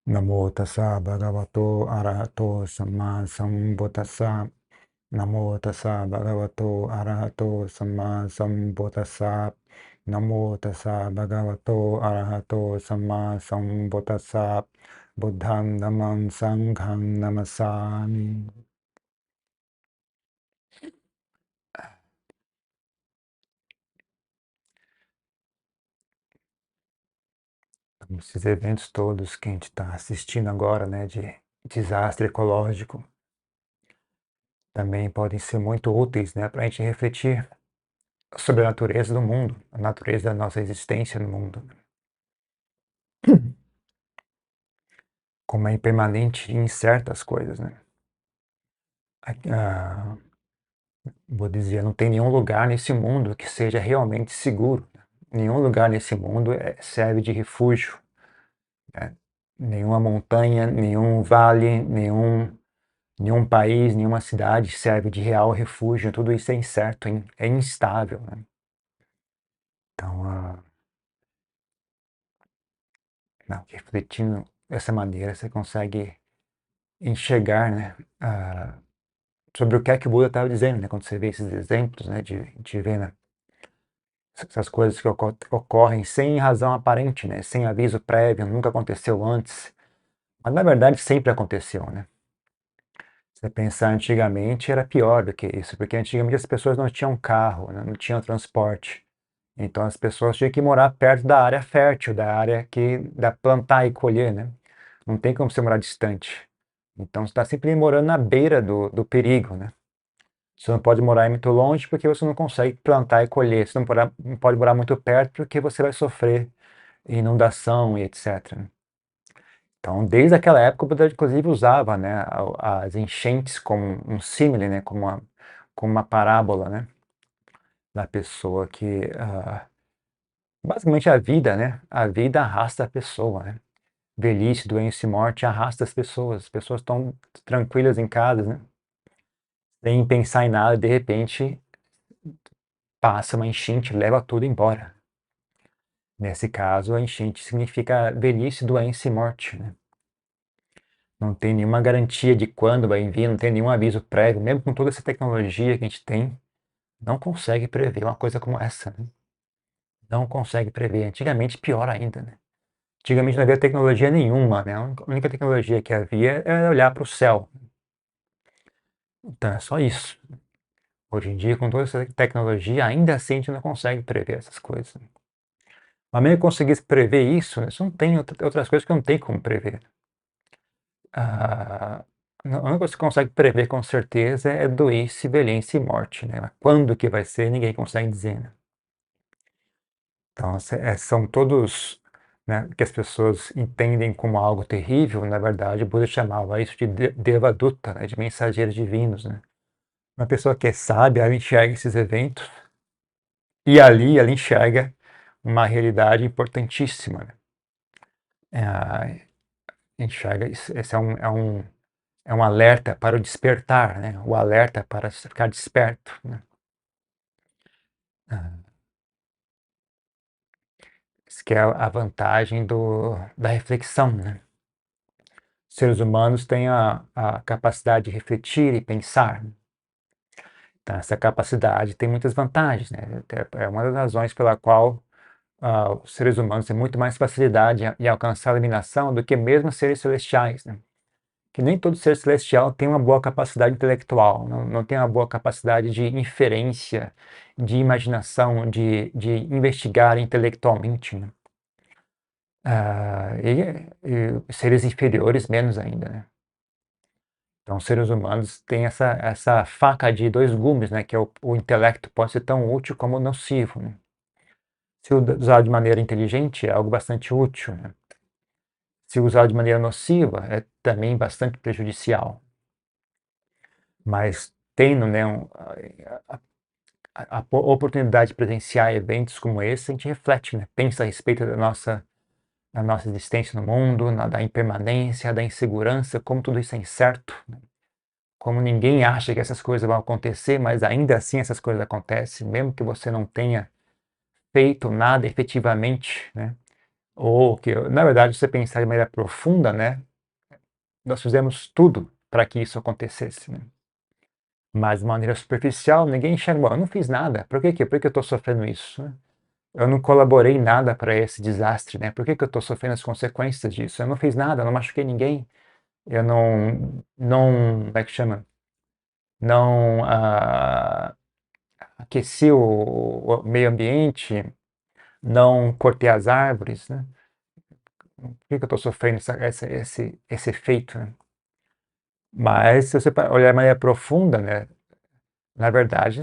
Namo tassa bhagavato arahato samma sambuddhassa. Namo tassa bhagavato arahato samma sambuddhassa. Namo tassa bhagavato arahato samma sambuddhassa. Buddham namam sangham namasami. Esses eventos todos que a gente está assistindo agora, né, de desastre ecológico, também podem ser muito úteis, né, para a gente refletir sobre a natureza do mundo, a natureza da nossa existência no mundo. Como é impermanente e incerta as coisas, né? Vou dizer, não tem nenhum lugar nesse mundo que seja realmente seguro. Nenhum lugar nesse mundo serve de refúgio, né? Nenhuma montanha, nenhum vale, nenhum país, nenhuma cidade serve de real refúgio. Tudo isso é incerto, é instável, né? Então, refletindo dessa maneira, você consegue enxergar, né, sobre o que o Buda estava dizendo, né, quando você vê esses exemplos, né, de ver, né, essas coisas que ocorrem sem razão aparente, né, sem aviso prévio, nunca aconteceu antes, mas na verdade sempre aconteceu, né. Se você pensar antigamente era pior do que isso, porque antigamente as pessoas não tinham carro, né, não tinham transporte, então as pessoas tinham que morar perto da área fértil, da área que dá plantar e colher, né, não tem como você morar distante. Então você está sempre morando na beira do perigo, né. Você não pode morar muito longe porque você não consegue plantar e colher. Você não pode morar muito perto porque você vai sofrer inundação e etc. Então, desde aquela época, o Buda, inclusive, usava, né, as enchentes como um símile, né, como uma parábola, né, da pessoa que, basicamente, a vida, né, a vida arrasta a pessoa, né. Velhice, doença e morte arrasta as pessoas estão tranquilas em casa, né, sem pensar em nada, de repente, passa uma enchente, leva tudo embora. Nesse caso, a enchente significa velhice, doença e morte, né? Não tem nenhuma garantia de quando vai vir, não tem nenhum aviso prévio, mesmo com toda essa tecnologia que a gente tem, não consegue prever uma coisa como essa, né? Não consegue prever. Antigamente, pior ainda, né? Antigamente não havia tecnologia nenhuma, né? A única tecnologia que havia era olhar para o céu. Então, é só isso. Hoje em dia, com toda essa tecnologia, ainda assim a gente não consegue prever essas coisas. Mas mesmo que conseguisse prever isso não tem outras coisas que não tem como prever. A única coisa que você consegue prever com certeza é doença, velhice e morte, né? Mas quando que vai ser, ninguém consegue dizer, né? Então, são todos, né, que as pessoas entendem como algo terrível, na verdade, o Buda chamava isso de Devaduta, né, de mensageiros divinos, né? Uma pessoa que é sábia, ela enxerga esses eventos e ali ela enxerga uma realidade importantíssima, né? Enxerga, esse é um alerta para o despertar, né? O alerta para ficar desperto, né? Isso que é a vantagem da reflexão, né? Os seres humanos têm a capacidade de refletir e pensar. Então, essa capacidade tem muitas vantagens, né? É uma das razões pela qual os seres humanos têm muito mais facilidade em alcançar a iluminação do que mesmo os seres celestiais, né? Que nem todo ser celestial tem uma boa capacidade intelectual, não tem uma boa capacidade de inferência, de imaginação, de investigar intelectualmente, né? E seres inferiores menos ainda, né? Então, os seres humanos têm essa faca de dois gumes, né? Que é o intelecto pode ser tão útil como nocivo, né? Se usado de maneira inteligente, é algo bastante útil, né? Se usado de maneira nociva, é também bastante prejudicial. Mas tendo, né, a oportunidade de presenciar eventos como esse, a gente reflete, né? Pensa a respeito da nossa existência no mundo, da impermanência, da insegurança, como tudo isso é incerto, né? Como ninguém acha que essas coisas vão acontecer, mas ainda assim essas coisas acontecem, mesmo que você não tenha feito nada efetivamente, né? Ou que, na verdade, se você pensar de maneira profunda, né, nós fizemos tudo para que isso acontecesse, né? Mas de maneira superficial, ninguém enxergou. Eu não fiz nada. Por que eu estou sofrendo isso, né? Eu não colaborei em nada para esse desastre, né? Por que eu estou sofrendo as consequências disso? Eu não fiz nada, eu não machuquei ninguém. Eu não, como é que chama? Não aqueci o meio ambiente, não cortei as árvores, né? Por que eu estou sofrendo esse efeito, né? Mas se você olhar de maneira profunda, né? Na verdade,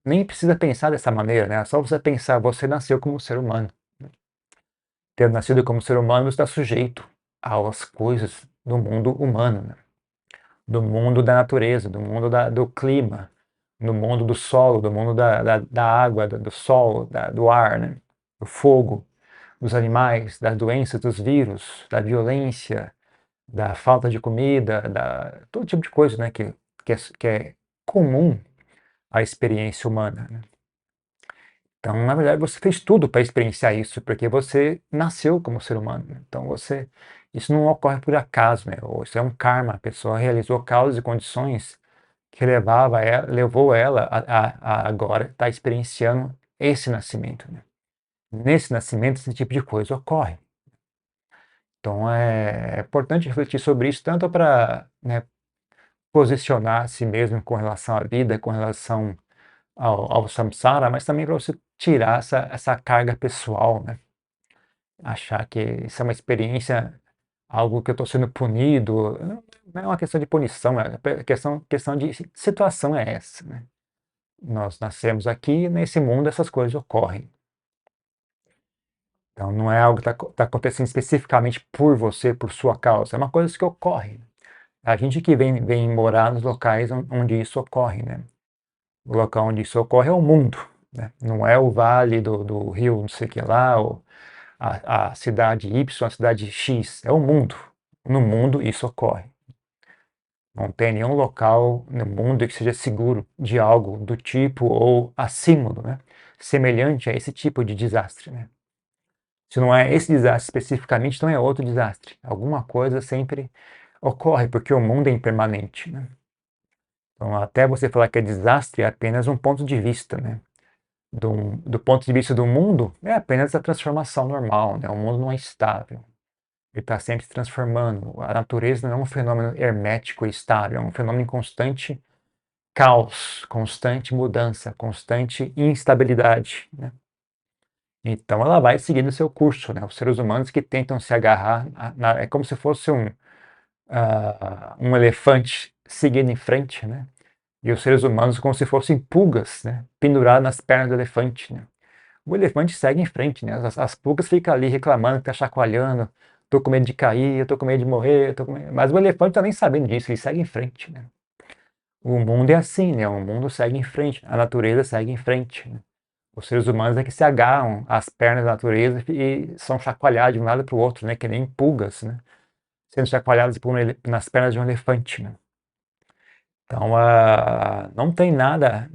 nem precisa pensar dessa maneira, né? É só você pensar, você nasceu como ser humano. Ter nascido como ser humano, você está sujeito às coisas do mundo humano, né? Do mundo da natureza, do mundo do clima, do mundo do solo, do mundo da água, do sol, do ar, né? Do fogo, dos animais, das doenças, dos vírus, da violência, da falta de comida, todo tipo de coisa, né? Que é comum à experiência humana, né? Então, na verdade, você fez tudo para experienciar isso, porque você nasceu como ser humano, né? Então, isso não ocorre por acaso, né? Ou isso é um karma. A pessoa realizou causas e condições que levou ela a agora estar experienciando esse nascimento, né? Nesse nascimento, esse tipo de coisa ocorre. Então, é importante refletir sobre isso, tanto para, né, posicionar a si mesmo com relação à vida, com relação ao samsara, mas também para você tirar essa carga pessoal, né? Achar que isso é uma experiência, algo que eu estou sendo punido. Não é uma questão de punição, questão de situação é essa, né? Nós nascemos aqui, nesse mundo essas coisas ocorrem. Então não é algo que está acontecendo especificamente por você, por sua causa, é uma coisa que ocorre. A gente que vem morar nos locais onde isso ocorre, né? O local onde isso ocorre é o mundo, né? Não é o vale do rio, não sei o que lá, ou a cidade Y, a cidade X, é o mundo. No mundo isso ocorre. Não tem nenhum local no mundo que seja seguro de algo do tipo ou assímilo, né? Semelhante a esse tipo de desastre, né? Se não é esse desastre especificamente, não é outro desastre. Alguma coisa sempre ocorre, porque o mundo é impermanente, né? Então, até você falar que é desastre, é apenas um ponto de vista, né? Do ponto de vista do mundo, é apenas a transformação normal, né? O mundo não é estável. Ele está sempre se transformando. A natureza não é um fenômeno hermético e estável, é um fenômeno em constante caos, constante mudança, constante instabilidade, né? Então ela vai seguindo o seu curso, né? Os seres humanos que tentam se agarrar, é como se fosse um elefante seguindo em frente, né? E os seres humanos como se fossem pulgas, né? Penduradas nas pernas do elefante, né? O elefante segue em frente, né? As pulgas ficam ali reclamando, que tá chacoalhando, tô com medo de cair, eu tô com medo de morrer, mas o elefante tá nem sabendo disso, ele segue em frente, né? O mundo é assim, né? O mundo segue em frente, a natureza segue em frente, né? Os seres humanos é que se agarram às pernas da natureza e são chacoalhados de um lado para o outro, né? Que nem pulgas, né? Sendo chacoalhados nas pernas de um elefante, né? Então, não tem nada,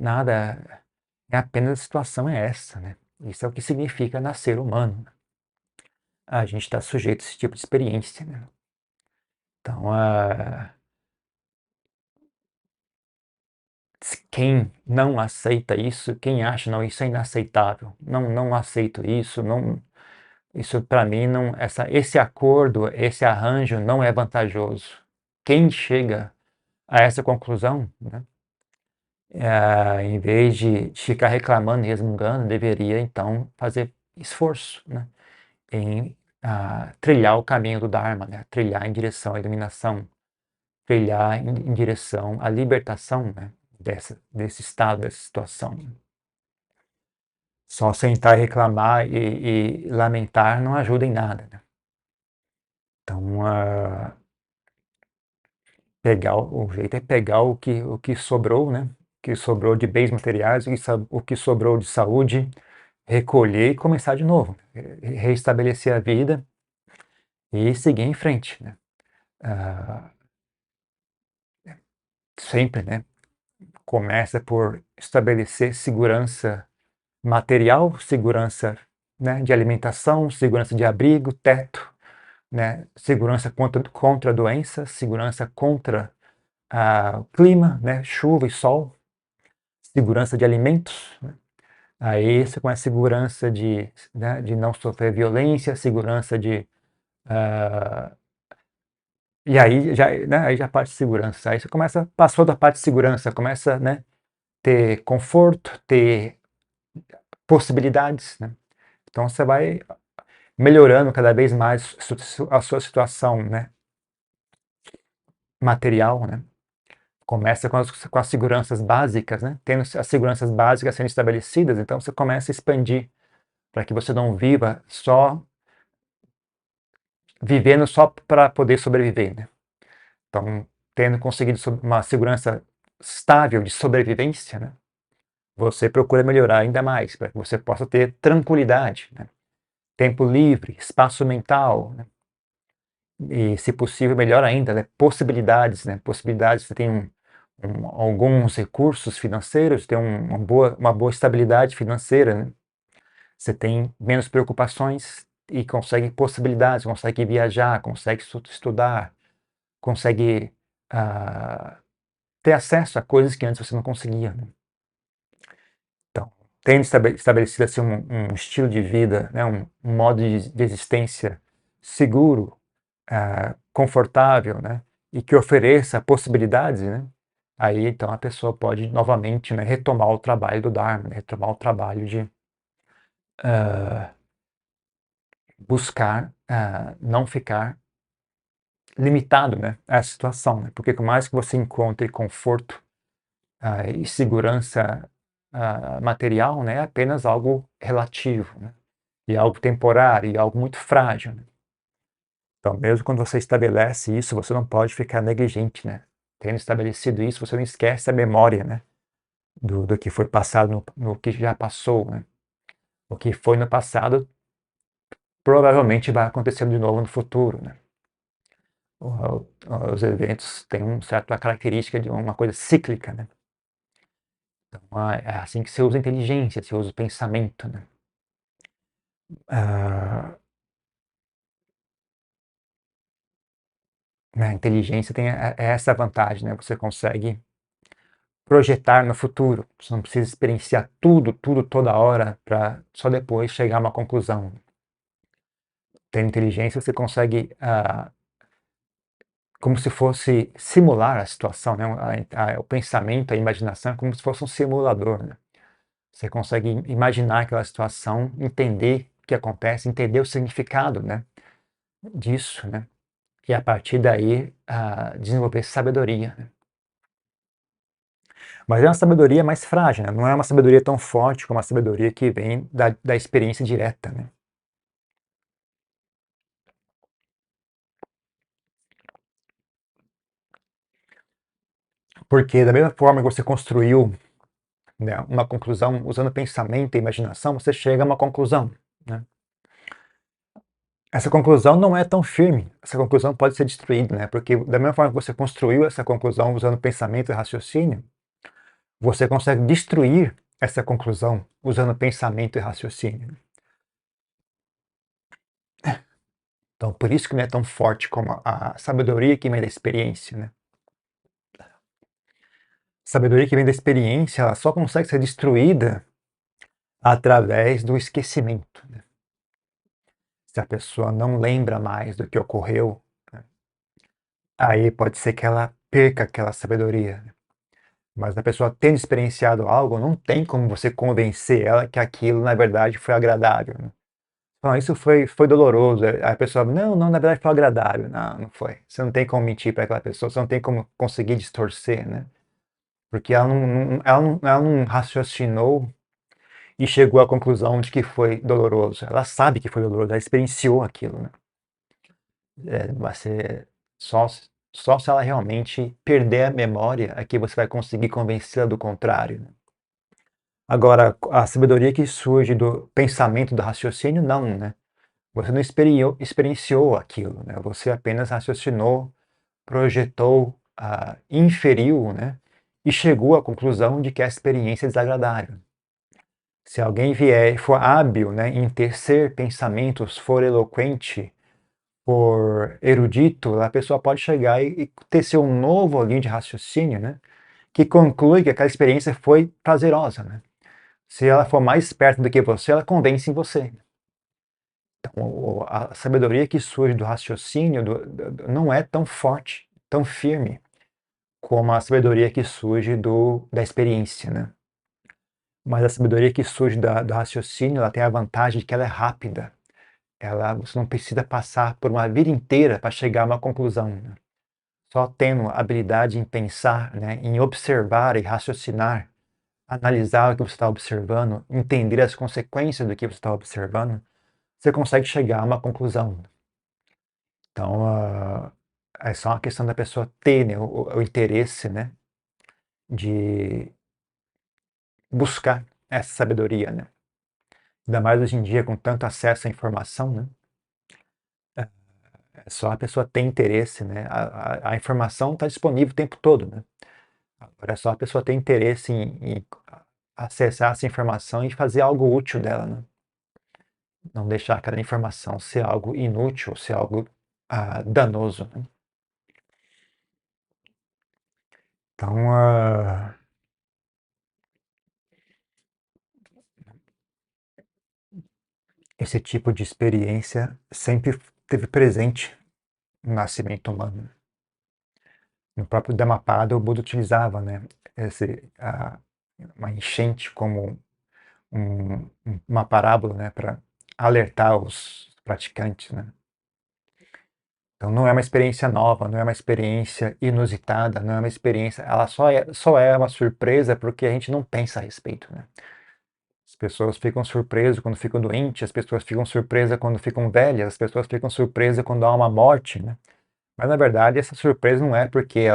é apenas a situação é essa, né? Isso é o que significa nascer humano. A gente está sujeito a esse tipo de experiência, né? Então, quem não aceita isso, quem acha, não, isso é inaceitável, não aceito isso, não, isso para mim não, esse acordo, esse arranjo não é vantajoso. Quem chega a essa conclusão, né, em vez de ficar reclamando e resmungando, deveria então fazer esforço, né, em trilhar o caminho do Dharma, né, trilhar em direção à iluminação, trilhar em direção à libertação, né, desse estado, dessa situação. Só sentar e reclamar e lamentar não ajuda em nada, né? Então, o jeito é pegar o que sobrou, né? O que sobrou de bens materiais, o que sobrou de saúde, recolher e começar de novo, reestabelecer a vida e seguir em frente, né? Ah, sempre, né? Começa por estabelecer segurança material, segurança né, de alimentação, segurança de abrigo, teto, né, segurança contra doenças, segurança contra o clima, né, chuva e sol, segurança de alimentos, né. Aí você começa a segurança né, de não sofrer violência, segurança de... e aí já, né, aí já a parte de segurança. Aí você passou da parte de segurança, começa, né, ter conforto, ter possibilidades, né. Então você vai melhorando cada vez mais a sua situação, né, material, né. Começa com as seguranças básicas, né, tendo as seguranças básicas sendo estabelecidas, então você começa a expandir para que você não viva só vivendo só para poder sobreviver, né. Então, tendo conseguido uma segurança estável de sobrevivência, né, você procura melhorar ainda mais, para que você possa ter tranquilidade, né, tempo livre, espaço mental, né, e, se possível, melhor ainda, né, possibilidades, né, possibilidades, você tem alguns recursos financeiros, tem uma boa estabilidade financeira, né, você tem menos preocupações e consegue possibilidades, consegue viajar, consegue estudar, consegue ter acesso a coisas que antes você não conseguia, né. Então, tendo estabelecido assim um estilo de vida, né, um modo de existência seguro, confortável, né, e que ofereça possibilidades, né, aí então a pessoa pode novamente, né, retomar o trabalho do Dharma, né, retomar o trabalho de buscar não ficar limitado, né, a essa situação, né, porque por mais que você encontre conforto e segurança material, né, é apenas algo relativo, né, e algo temporário, e algo muito frágil, né. Então, mesmo quando você estabelece isso, você não pode ficar negligente, né. Tendo estabelecido isso, você não esquece a memória, né, do que foi passado, no que já passou, né. O que foi no passado provavelmente vai acontecer de novo no futuro, né. Os eventos têm uma certa característica de uma coisa cíclica, né. Então, é assim que se usa a inteligência, se usa o pensamento, né. A inteligência tem essa vantagem, né, você consegue projetar no futuro, você não precisa experienciar tudo, toda hora, para só depois chegar a uma conclusão. Tendo inteligência, você consegue, como se fosse simular a situação, né, o pensamento, a imaginação é como se fosse um simulador, né. Você consegue imaginar aquela situação, entender o que acontece, entender o significado, né, disso, né, e a partir daí, desenvolver sabedoria, né. Mas é uma sabedoria mais frágil, né, não é uma sabedoria tão forte como a sabedoria que vem da experiência direta, né. Porque da mesma forma que você construiu, né, uma conclusão usando pensamento e imaginação, você chega a uma conclusão, né. Essa conclusão não é tão firme, essa conclusão pode ser destruída, né, porque da mesma forma que você construiu essa conclusão usando pensamento e raciocínio, você consegue destruir essa conclusão usando pensamento e raciocínio. Então, por isso que não é tão forte como a sabedoria que vem da experiência, né. Sabedoria que vem da experiência, ela só consegue ser destruída através do esquecimento, né. Se a pessoa não lembra mais do que ocorreu, né, aí pode ser que ela perca aquela sabedoria, né. Mas a pessoa tendo experienciado algo, não tem como você convencer ela que aquilo na verdade foi agradável, né. "Não, isso foi doloroso", aí a pessoa: "Não, não, na verdade foi agradável". Não, não foi. Você não tem como mentir para aquela pessoa, você não tem como conseguir distorcer, né. Porque ela não raciocinou e chegou à conclusão de que foi doloroso. Ela sabe que foi doloroso, ela experienciou aquilo, né. Vai ser só se ela realmente perder a memória é que você vai conseguir convencê-la do contrário, né. Agora, a sabedoria que surge do pensamento, do raciocínio, não, né. Você não experienciou aquilo, né, você apenas raciocinou, projetou, inferiu, né, e chegou à conclusão de que a experiência é desagradável. Se alguém vier e for hábil, né, em tecer pensamentos, for eloquente, for erudito, a pessoa pode chegar e tecer um novo linha de raciocínio, né, que conclui que aquela experiência foi prazerosa, né. Se ela for mais esperta do que você, ela convence em você. Então, a sabedoria que surge do raciocínio não é tão forte, tão firme, como a sabedoria que surge da experiência, né? Mas a sabedoria que surge do raciocínio, ela tem a vantagem de que ela é rápida. Você não precisa passar por uma vida inteira para chegar a uma conclusão, né? Só tendo habilidade em pensar, né, em observar e raciocinar, analisar o que você está observando, entender as consequências do que você está observando, você consegue chegar a uma conclusão. Então, é só uma questão da pessoa ter, né, o interesse, né, de buscar essa sabedoria, né. Ainda mais hoje em dia, com tanto acesso à informação, né, é só a pessoa ter interesse, né. A informação está disponível o tempo todo, né. Agora é só a pessoa ter interesse em acessar essa informação e fazer algo útil dela, né. Não deixar aquela informação ser algo inútil, ser algo, danoso, né. Então, esse tipo de experiência sempre esteve presente no nascimento humano. No próprio Dhammapada, o Buda utilizava, né, uma enchente como uma parábola, né, para alertar os praticantes, né. Então não é uma experiência nova, não é uma experiência inusitada, não é uma experiência, ela só é uma surpresa porque a gente não pensa a respeito, né. As pessoas ficam surpresas quando ficam doentes, as pessoas ficam surpresas quando ficam velhas, as pessoas ficam surpresas quando há uma morte, né. Mas na verdade essa surpresa não é porque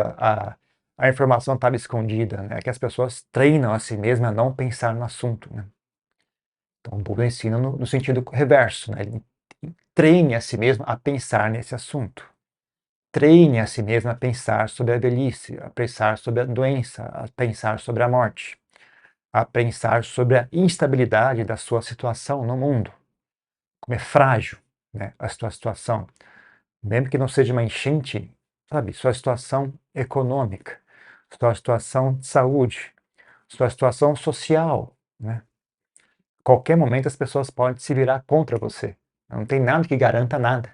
a informação estava escondida, né, é que as pessoas treinam a si mesmas a não pensar no assunto, né. Então o Buda ensina no sentido reverso, né, ele treine a si mesmo a pensar nesse assunto. Treine a si mesmo a pensar sobre a velhice, a pensar sobre a doença, a pensar sobre a morte, a pensar sobre a instabilidade da sua situação no mundo, como é frágil, né, a sua situação. Mesmo que não seja uma enchente, sabe, sua situação econômica, sua situação de saúde, sua situação social, né? Qualquer momento as pessoas podem se virar contra você. Não tem nada que garanta nada.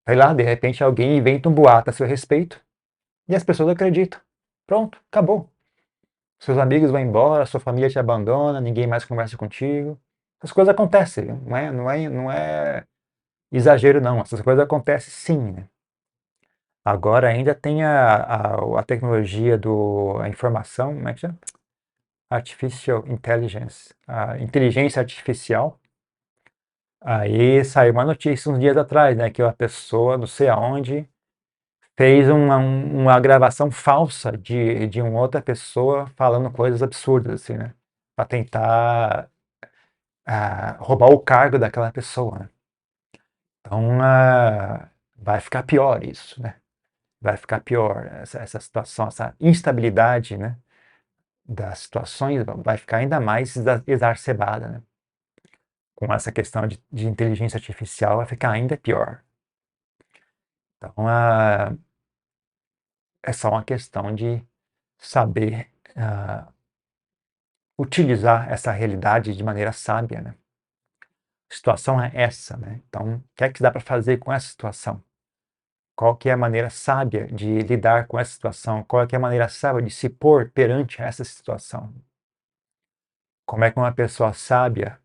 Sei lá, de repente alguém inventa um boato a seu respeito e as pessoas acreditam. Pronto, acabou. Seus amigos vão embora, sua família te abandona, ninguém mais conversa contigo. Essas coisas acontecem, não é exagero não, essas coisas acontecem sim, né? Agora ainda tem a tecnologia a informação, como é que chama? Artificial Intelligence, a inteligência artificial. Aí saiu uma notícia uns dias atrás, né, que uma pessoa, não sei aonde, fez uma gravação falsa de uma outra pessoa falando coisas absurdas, assim, né, para tentar roubar o cargo daquela pessoa, né. Então, vai ficar pior isso, né. Vai ficar pior essa situação, essa instabilidade, né, das situações vai ficar ainda mais exacerbada, né. Com essa questão de inteligência artificial vai ficar ainda pior. Então, é só uma questão de saber, utilizar essa realidade de maneira sábia, né. A situação é essa, né, então o que é que dá para fazer com essa situação? Qual que é a maneira sábia de lidar com essa situação? Qual é que é a maneira sábia de se pôr perante essa situação? Como é que uma pessoa sábia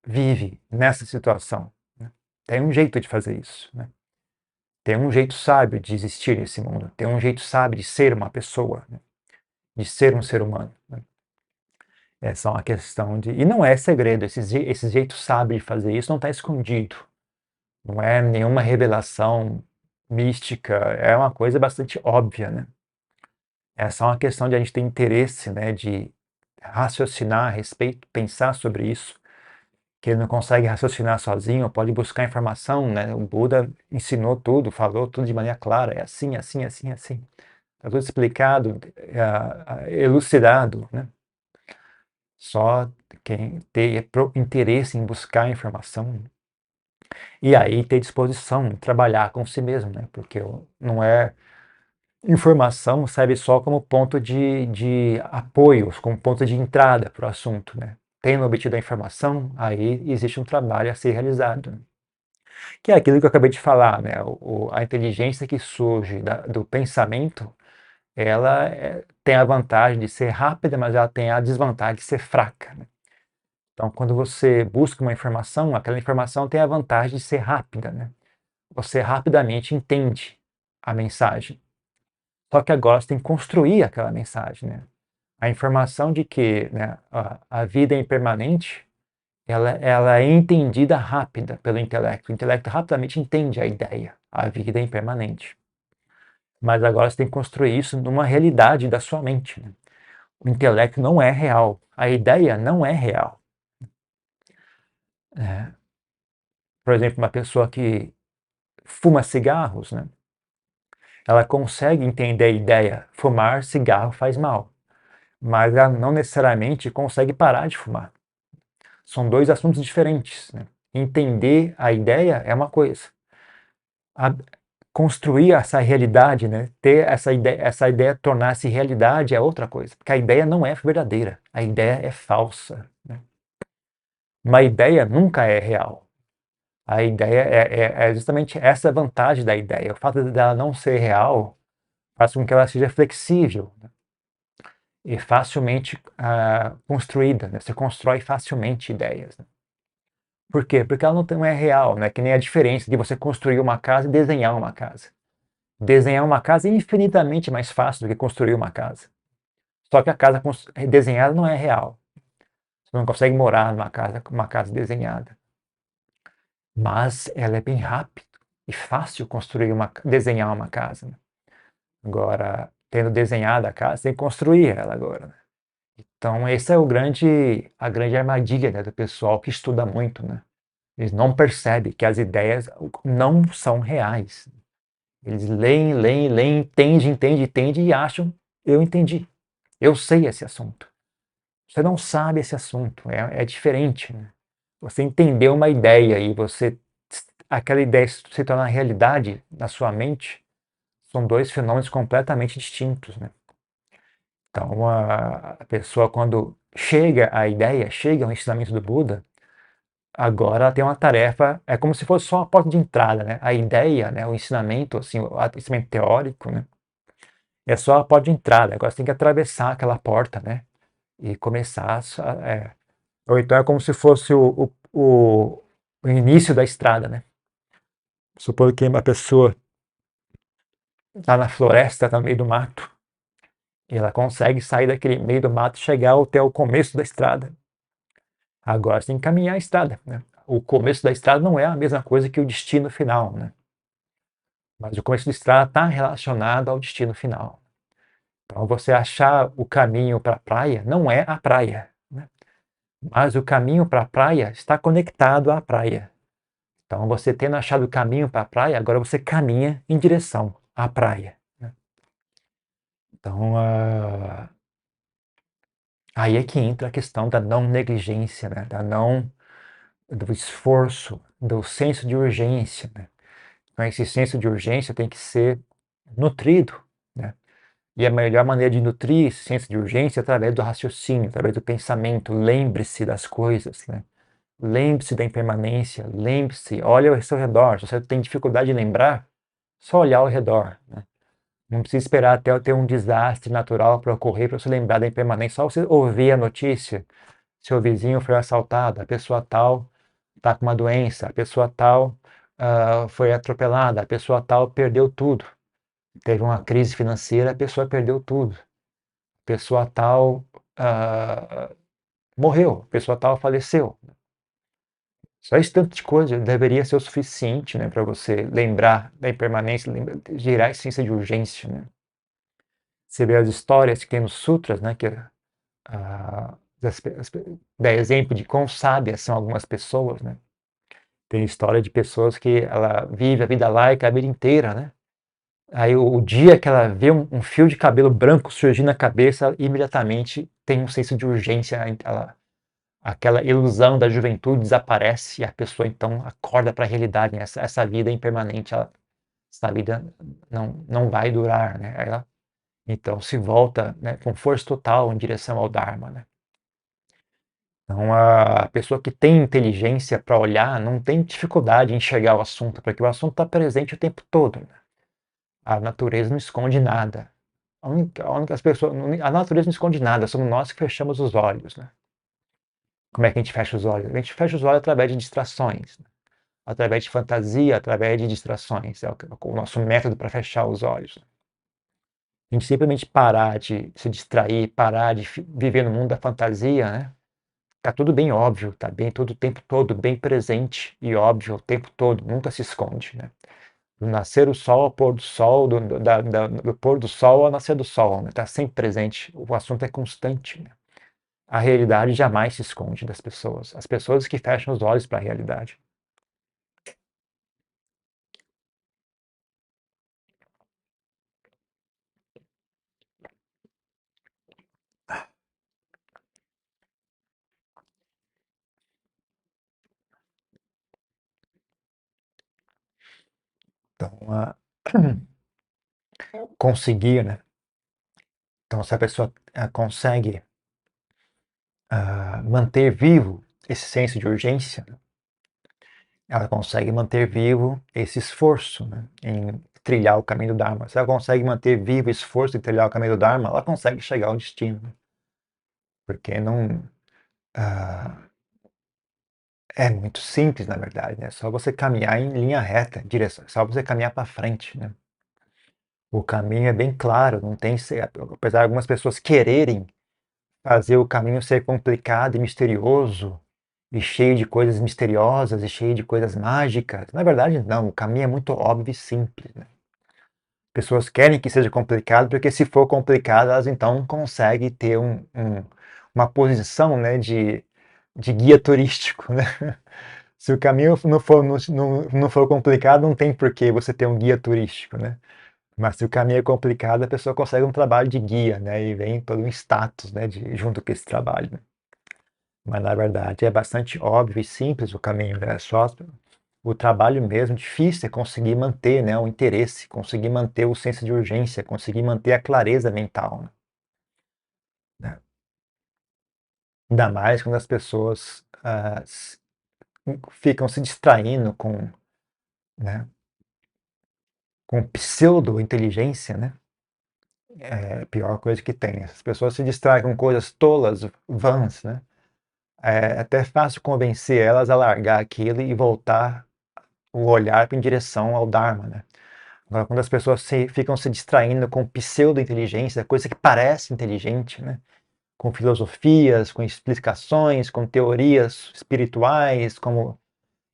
vive nessa situação, né? Tem um jeito de fazer isso, né? Tem um jeito sábio de existir nesse mundo, tem um jeito sábio de ser uma pessoa, né? De ser um ser humano, né? É só uma questão de... E não é segredo, esse jeito sábio de fazer isso não está escondido. Não é nenhuma revelação mística, é uma coisa bastante óbvia, né? É só uma questão de a gente ter interesse, né, de raciocinar a respeito, pensar sobre isso, que ele não consegue raciocinar sozinho, pode buscar informação, né? O Buda ensinou tudo, falou tudo de maneira clara, é assim, assim, assim, assim. Está tudo explicado, elucidado, né? Só quem ter interesse em buscar informação e aí ter disposição em trabalhar com si mesmo, né? Porque não é informação serve só como ponto de apoio, como ponto de entrada para o assunto, né? Tendo obtido a informação, aí existe um trabalho a ser realizado, né? Que é aquilo que eu acabei de falar, né? A inteligência que surge do pensamento, ela tem a vantagem de ser rápida, mas ela tem a desvantagem de ser fraca, né? Então, quando você busca uma informação, aquela informação tem a vantagem de ser rápida, né? Você rapidamente entende a mensagem. Só que agora você tem que construir aquela mensagem, né? A informação de que, né, a vida é impermanente, ela é entendida rápida pelo intelecto. O intelecto rapidamente entende a ideia. A vida é impermanente. Mas agora você tem que construir isso numa realidade da sua mente, né? O intelecto não é real. A ideia não é real. É. Por exemplo, uma pessoa que fuma cigarros, né? Ela consegue entender a ideia, fumar cigarro faz mal, mas ela não necessariamente consegue parar de fumar. São dois assuntos diferentes, né? Entender a ideia é uma coisa. Construir essa realidade, né? Ter essa ideia tornar-se realidade é outra coisa, porque a ideia não é verdadeira, a ideia é falsa, né? Uma ideia nunca é real. A ideia é justamente essa vantagem da ideia. O fato dela não ser real faz com que ela seja flexível, né? E facilmente construída, né? Você constrói facilmente ideias, né? Por quê? Porque ela não é real, né? Que nem a diferença de você construir uma casa e desenhar uma casa. Desenhar uma casa é infinitamente mais fácil do que construir uma casa. Só que a casa desenhada não é real. Você não consegue morar numa casa com uma casa desenhada. Mas ela é bem rápido e fácil desenhar uma casa, né? Agora, tendo desenhado a casa, tem que construir ela agora, né? Então, essa é a grande armadilha, né, do pessoal que estuda muito, né? Eles não percebem que as ideias não são reais. Eles leem, leem, leem, entendem e acham, eu entendi. Eu sei esse assunto. Você não sabe esse assunto, é diferente, né? Você entendeu uma ideia e aquela ideia se tornar realidade na sua mente, são dois fenômenos completamente distintos, né? Então, a pessoa, quando chega à ideia, chega ao ensinamento do Buda, agora ela tem uma tarefa, é como se fosse só a porta de entrada, né? A ideia, né? O ensinamento, assim, o ensinamento teórico, né? É só a porta de entrada. Agora você tem que atravessar aquela porta, né? E começar ou então é como se fosse o início da estrada, né? Supor que uma pessoa está na floresta, está no meio do mato, e ela consegue sair daquele meio do mato e chegar até o começo da estrada. Agora você tem que caminhar a estrada, né? O começo da estrada não é a mesma coisa que o destino final, né? Mas o começo da estrada está relacionado ao destino final. Então, você achar o caminho para a praia não é a praia, né? Mas o caminho para a praia está conectado à praia. Então, você tendo achado o caminho para a praia, agora você caminha em direção à praia, né? Então, aí é que entra a questão da não negligência, né? Do esforço, do senso de urgência, né? Então, esse senso de urgência tem que ser nutrido, né? E a melhor maneira de nutrir esse senso de urgência é através do raciocínio, através do pensamento. Lembre-se das coisas, né? Lembre-se da impermanência, lembre-se, olha ao seu redor. Se você tem dificuldade de lembrar, só olhar ao redor, né? Não precisa esperar até ter um desastre natural para ocorrer para você lembrar da impermanência. Só você ouvir a notícia, seu vizinho foi assaltado, a pessoa tal está com uma doença, a pessoa tal foi atropelada, a pessoa tal perdeu tudo. Teve uma crise financeira, a pessoa perdeu tudo. A pessoa tal morreu, a pessoa tal faleceu. Só esse tanto de coisa deveria ser o suficiente, né, para você lembrar da impermanência, gerar esse senso de urgência, né? Você vê as histórias que tem nos sutras, né, que dá exemplo de quão sábias são algumas pessoas, né? Tem história de pessoas que ela vive a vida laica a vida inteira, né? Aí o dia que ela vê um fio de cabelo branco surgir na cabeça, ela imediatamente tem um senso de urgência, aquela ilusão da juventude desaparece e a pessoa então acorda para a realidade, né? Essa vida é impermanente, essa vida não vai durar, né? Ela então se volta, né, com força total em direção ao Dharma, né? Então a pessoa que tem inteligência para olhar não tem dificuldade em enxergar o assunto, porque o assunto está presente o tempo todo, né? A natureza não esconde nada. A natureza não esconde nada, somos nós que fechamos os olhos, né? Como é que a gente fecha os olhos? A gente fecha os olhos através de distrações, né? Através de fantasia, através de distrações. É o nosso método para fechar os olhos. A gente simplesmente parar de se distrair, parar de viver no mundo da fantasia, né? Tá tudo bem óbvio, tá bem todo o tempo todo, bem presente e óbvio o tempo todo, nunca se esconde, né? Do nascer do sol ao pôr do sol, do pôr do sol ao nascer do sol, né? Tá sempre presente, o assunto é constante, né? A realidade jamais se esconde das pessoas, as pessoas que fecham os olhos para a realidade. Então, conseguir, né? Então, se a pessoa consegue manter vivo esse senso de urgência, ela consegue manter vivo esse esforço, né, em trilhar o caminho do Dharma. Se ela consegue manter vivo o esforço em trilhar o caminho do Dharma, ela consegue chegar ao destino. Né? Porque não. É muito simples, na verdade. Né? É só você caminhar em linha reta, direção, é só você caminhar para frente. Né? O caminho é bem claro, não tem. Apesar de algumas pessoas quererem fazer o caminho ser complicado e misterioso, e cheio de coisas misteriosas, e cheio de coisas mágicas. Na verdade, não, o caminho é muito óbvio e simples. Né? Pessoas querem que seja complicado, porque se for complicado, elas então conseguem ter uma posição, né, de guia turístico. Né? Se o caminho não for complicado, não tem por que você ter um guia turístico. Né? Mas se o caminho é complicado, a pessoa consegue um trabalho de guia, né? E vem todo um status, né? Junto com esse trabalho. Né? Mas na verdade é bastante óbvio e simples o caminho, né? Só o trabalho mesmo difícil é conseguir manter, né, o interesse, conseguir manter o senso de urgência, conseguir manter a clareza mental. Né? Ainda mais quando as pessoas ficam se distraindo né, com pseudo-inteligência, né? É a pior coisa que tem. As pessoas se distraem com coisas tolas, vãs, né? É até fácil convencer elas a largar aquilo e voltar o olhar em direção ao Dharma, né? Agora, quando as pessoas ficam se distraindo com pseudo-inteligência, coisa que parece inteligente, né? Com filosofias, com explicações, com teorias espirituais, como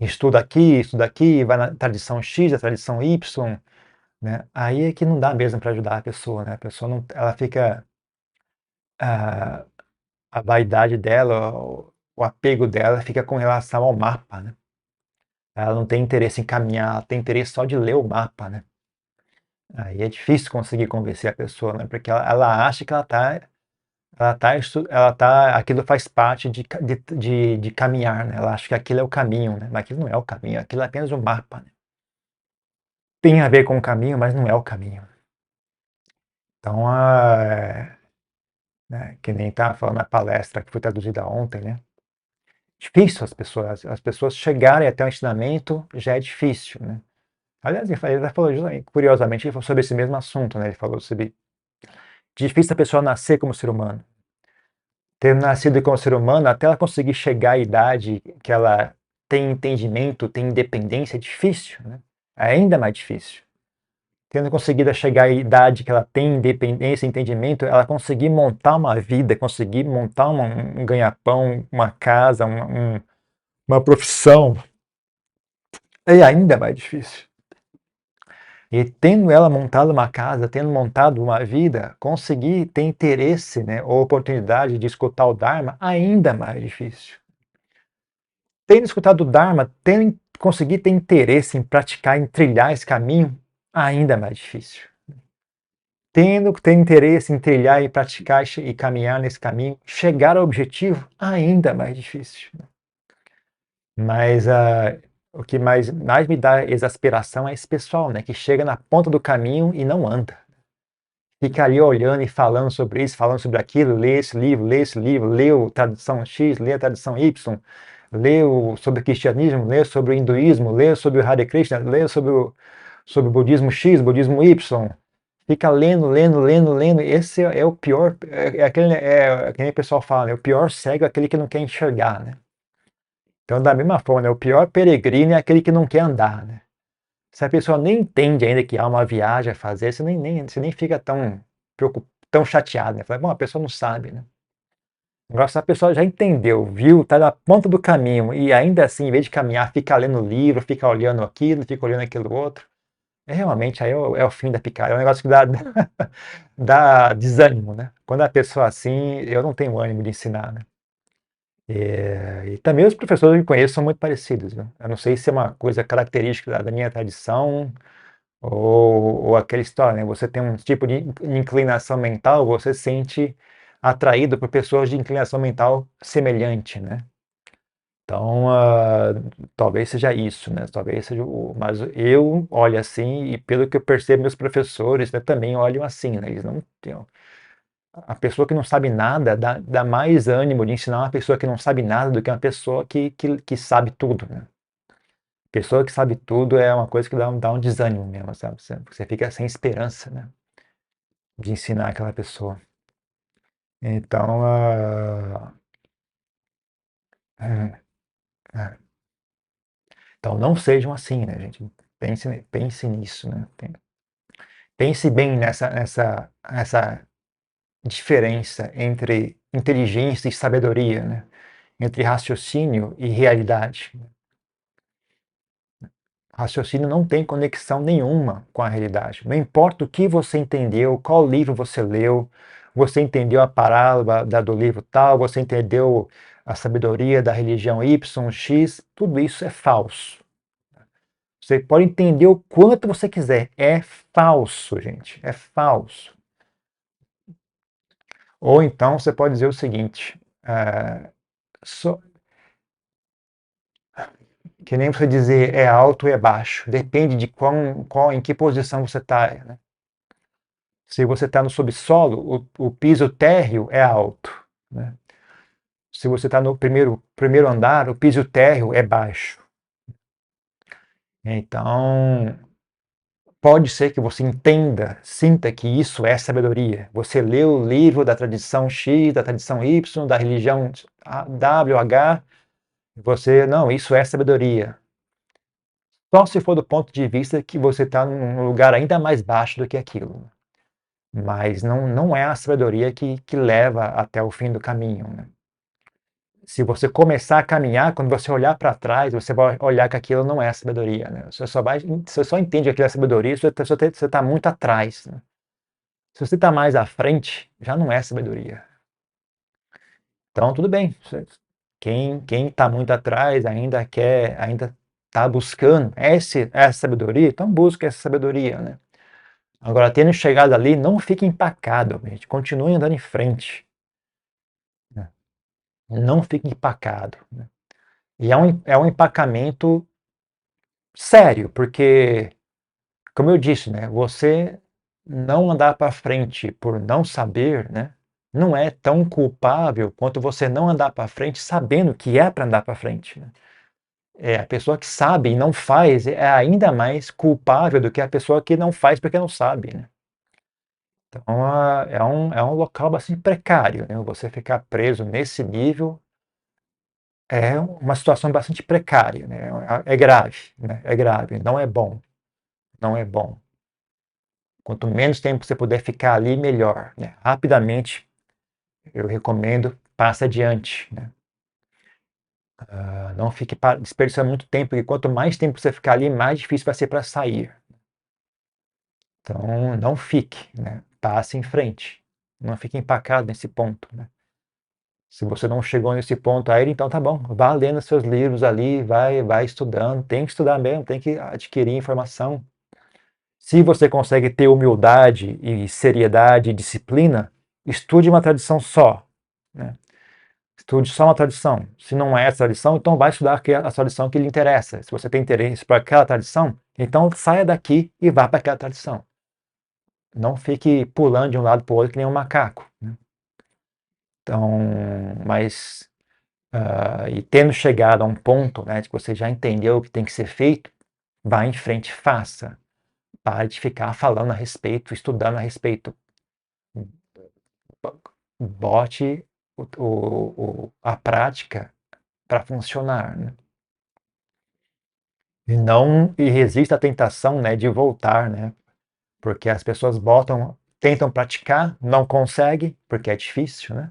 estuda aqui, vai na tradição X, a tradição Y, né? Aí é que não dá mesmo para ajudar a pessoa, né? A pessoa não, ela fica a, a vaidade dela, o apego dela fica com relação ao mapa, né? Ela não tem interesse em caminhar, ela tem interesse só de ler o mapa, né? Aí é difícil conseguir convencer a pessoa, né? Porque ela acha que aquilo faz parte de caminhar, né? Ela acha que aquilo é o caminho, né? Mas aquilo não é o caminho, aquilo é apenas um mapa, né? Tem a ver com o caminho, mas não é o caminho. Então, né, que nem estava falando na palestra que foi traduzida ontem, né? Difícil as pessoas chegarem até o ensinamento já é difícil, né? Aliás, ele falou, curiosamente, ele falou sobre esse mesmo assunto, né? Ele falou sobre difícil a pessoa nascer como ser humano. Ter nascido como ser humano, até ela conseguir chegar à idade que ela tem entendimento, tem independência, é difícil, né? É ainda mais difícil. Tendo conseguido chegar à idade que ela tem independência e entendimento, ela conseguir montar uma vida, conseguir montar um ganha-pão, uma casa, uma profissão, é ainda mais difícil. E tendo ela montado uma casa, tendo montado uma vida, conseguir ter interesse, né, ou oportunidade de escutar o Dharma, ainda mais difícil. Tendo escutado o Dharma, conseguir ter interesse em praticar, em trilhar esse caminho, ainda mais difícil. tendo que ter interesse em trilhar e praticar e caminhar nesse caminho, chegar ao objetivo ainda mais difícil. Mas o que mais me dá exasperação é esse pessoal, né, que chega na ponta do caminho e não anda. Fica ali olhando e falando sobre isso, falando sobre aquilo, lê esse livro, lê a tradução X, lê a tradução Y, lê sobre o cristianismo, lê sobre o hinduísmo, lê sobre o Hare Krishna, lê sobre o budismo X, budismo Y. Fica lendo. Esse é o pior, que nem o pessoal fala, né? O pior cego é aquele que não quer enxergar, né? Então, da mesma forma, né? O pior peregrino é aquele que não quer andar, né? Se a pessoa nem entende ainda que há uma viagem a fazer, você nem fica tão chateado, né? Fala, bom, a pessoa não sabe, né? Agora, se a pessoa já entendeu, viu, tá na ponta do caminho e ainda assim, em vez de caminhar, fica lendo livro, fica olhando aquilo, fica olhando aquilo outro, realmente aí é o fim da picada. É um negócio que dá, dá desânimo, né? Quando a pessoa assim, eu não tenho ânimo de ensinar, né? E também os professores que eu conheço são muito parecidos, né? Eu não sei se é uma coisa característica da minha tradição ou aquela história, né? Você tem um tipo de inclinação mental, você se sente atraído por pessoas de inclinação mental semelhante, né? Então, talvez seja isso, né? Talvez seja mas eu olho assim e pelo que eu percebo, meus professores, né, também olham assim, né? Eles não têm, a pessoa que não sabe nada dá mais ânimo de ensinar uma pessoa que não sabe nada do que uma pessoa que sabe tudo, né? Pessoa que sabe tudo é uma coisa que dá um desânimo mesmo, sabe? Você fica sem esperança, né? De ensinar aquela pessoa. Então, é, é. Então não sejam assim, né, gente? Pense nisso, né? Pense bem nessa diferença entre inteligência e sabedoria, né? Entre raciocínio e realidade. Raciocínio não tem conexão nenhuma com a realidade. Não importa o que você entendeu, qual livro você leu, você entendeu a parábola do livro tal, você entendeu a sabedoria da religião Y, X, tudo isso é falso. Você pode entender o quanto você quiser, é falso, gente, é falso. Ou então você pode dizer o seguinte, so, que nem você dizer é alto ou é baixo, depende de em que posição você está, né? Se você está no subsolo, o piso térreo é alto, né? Se você está no primeiro andar, o piso térreo é baixo. Então, pode ser que você entenda, sinta que isso é sabedoria. Você leu o livro da tradição X, da tradição Y, da religião WH, você, não, isso é sabedoria. Só se for do ponto de vista que você está num lugar ainda mais baixo do que aquilo. Mas não é a sabedoria que leva até o fim do caminho, né? Se você começar a caminhar, quando você olhar para trás, você vai olhar que aquilo não é sabedoria, né? Você só entende que aquilo é sabedoria se você está muito atrás, né? Se você está mais à frente, já não é sabedoria. Então, tudo bem. Quem está muito atrás ainda está buscando essa sabedoria, então busca essa sabedoria, né? Agora, tendo chegado ali, não fique empacado, gente. Continue andando em frente, né? Não fique empacado, né? E é um empacamento sério, porque, como eu disse, né, você não andar para frente por não saber, né, não é tão culpável quanto você não andar para frente sabendo que é para andar para frente, né? A pessoa que sabe e não faz é ainda mais culpável do que a pessoa que não faz porque não sabe, né? Então, é um local bastante precário, né? Você ficar preso nesse nível é uma situação bastante precária, né? É grave, né? É grave, não é bom, não é bom. Quanto menos tempo você puder ficar ali, melhor, né? Rapidamente, eu recomendo, passe adiante, né? Não fique desperdiçando muito tempo, porque quanto mais tempo você ficar ali, mais difícil vai ser para sair. Então, não fique, né? Passe em frente. Não fique empacado nesse ponto, né? Se você não chegou nesse ponto aí, então tá bom, vá lendo seus livros ali, vai estudando, tem que estudar mesmo, tem que adquirir informação. Se você consegue ter humildade e seriedade e disciplina, estude uma tradição só, né? Estude só uma tradição. Se não é essa tradição, então vai estudar a tradição que lhe interessa. Se você tem interesse por aquela tradição, então saia daqui e vá para aquela tradição. Não fique pulando de um lado para o outro que nem um macaco, né? Então, mas e tendo chegado a um ponto, né, de que você já entendeu o que tem que ser feito, vá em frente, faça. Pare de ficar falando a respeito, estudando a respeito. Bote a prática para funcionar, né? E resista à tentação, né, de voltar, né? Porque as pessoas tentam praticar, não conseguem, porque é difícil, né?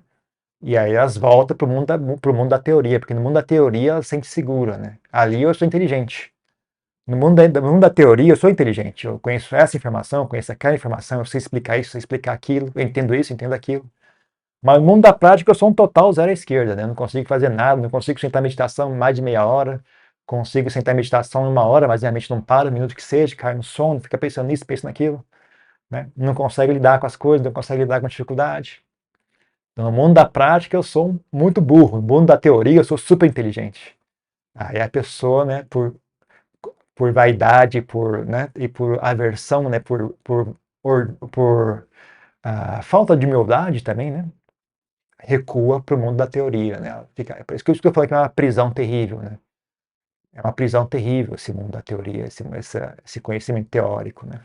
E aí elas voltam pro mundo da teoria, porque no mundo da teoria elas se sentem seguras, né? Ali eu sou inteligente. No mundo da teoria eu sou inteligente. Eu conheço essa informação, eu conheço aquela informação, eu sei explicar isso, sei explicar aquilo, eu entendo isso, eu entendo aquilo. Mas no mundo da prática eu sou um total zero à esquerda, né? Eu não consigo fazer nada, não consigo sentar meditação mais de meia hora, consigo sentar meditação em uma hora, mas minha mente não para, um minuto que seja, cai no sono, fica pensando nisso, pensa naquilo, né? Não consegue lidar com as coisas, não consegue lidar com a dificuldade. Então, no mundo da prática eu sou muito burro, no mundo da teoria eu sou super inteligente. Aí a pessoa, né, por vaidade, né, e por aversão, né, por falta de humildade também, né, recua para o mundo da teoria, né? É por isso que eu falei que é uma prisão terrível, né? É uma prisão terrível esse mundo da teoria, esse conhecimento teórico, né?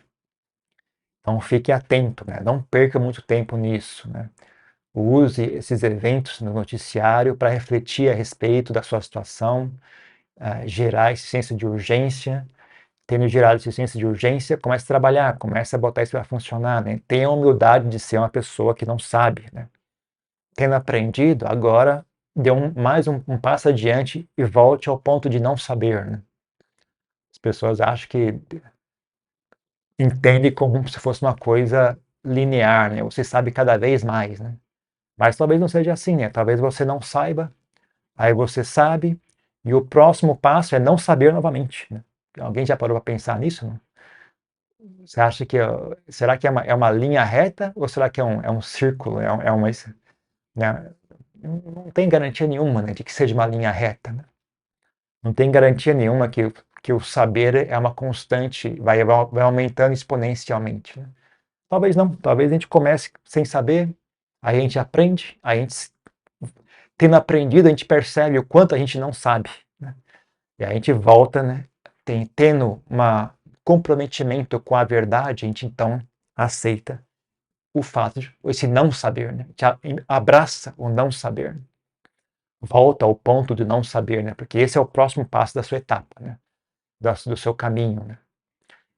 Então fique atento, né? Não perca muito tempo nisso, né? Use esses eventos no noticiário para refletir a respeito da sua situação, gerar esse senso de urgência. Tendo gerado esse senso de urgência, comece a trabalhar, comece a botar isso para funcionar, né? Tenha a humildade de ser uma pessoa que não sabe, né? Tendo aprendido, agora dê mais um passo adiante e volte ao ponto de não saber, né? As pessoas acham que entendem como se fosse uma coisa linear, né? Você sabe cada vez mais, né? Mas talvez não seja assim, né? Talvez você não saiba, aí você sabe, e o próximo passo é não saber novamente, né? Alguém já parou para pensar nisso, né? Você acha que será que é uma linha reta ou será que é um círculo? Né? Não tem garantia nenhuma, né, de que seja uma linha reta, né? Não tem garantia nenhuma que o saber é uma constante, vai aumentando exponencialmente, né? Talvez não, talvez a gente comece sem saber, aí a gente aprende, tendo aprendido, a gente percebe o quanto a gente não sabe, né? E aí a gente volta, né, tendo um comprometimento com a verdade, a gente então aceita o fato de esse não saber, né? Abraça o não saber. Volta ao ponto de não saber, né? Porque esse é o próximo passo da sua etapa, né? Do seu caminho, né?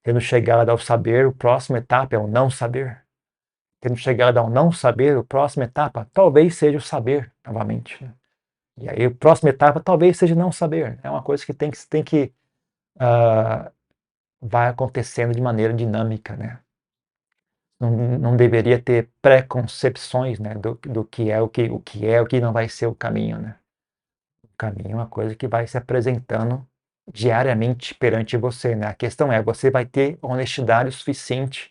Tendo chegado ao saber, o próximo etapa é o não saber. Tendo chegado ao não saber, a próxima etapa talvez seja o saber novamente, né? E aí a próxima etapa talvez seja não saber. É uma coisa que uh, vai acontecendo de maneira dinâmica, né? Não deveria ter preconcepções, né, do que é o que não vai ser o caminho, né? O caminho é uma coisa que vai se apresentando diariamente perante você, né? A questão é, você vai ter honestidade suficiente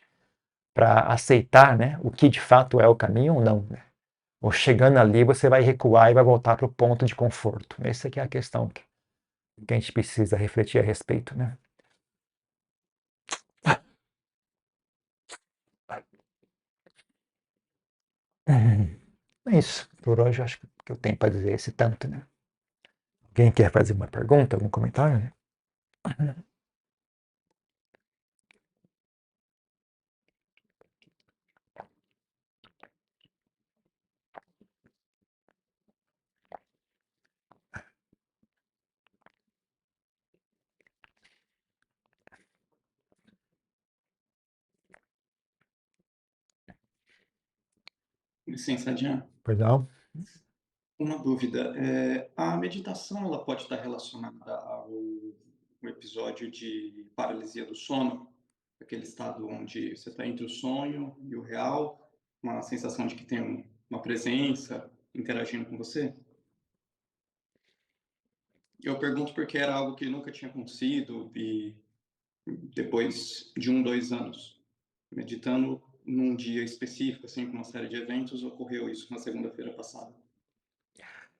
para aceitar, né, o que de fato é o caminho ou não, né? Ou chegando ali você vai recuar e vai voltar para o ponto de conforto. Essa aqui é a questão que a gente precisa refletir a respeito, né? É isso. Por hoje eu acho que eu tenho para dizer esse tanto, né? Quem quer fazer uma pergunta, algum comentário? Licença, Jean. Pois não? Uma dúvida. A meditação ela pode estar relacionada ao episódio de paralisia do sono, aquele estado onde você está entre o sonho e o real, uma sensação de que tem uma presença interagindo com você? Eu pergunto porque era algo que nunca tinha acontecido e depois de 2 anos, meditando num dia específico, assim, com uma série de eventos, ocorreu isso na segunda-feira passada.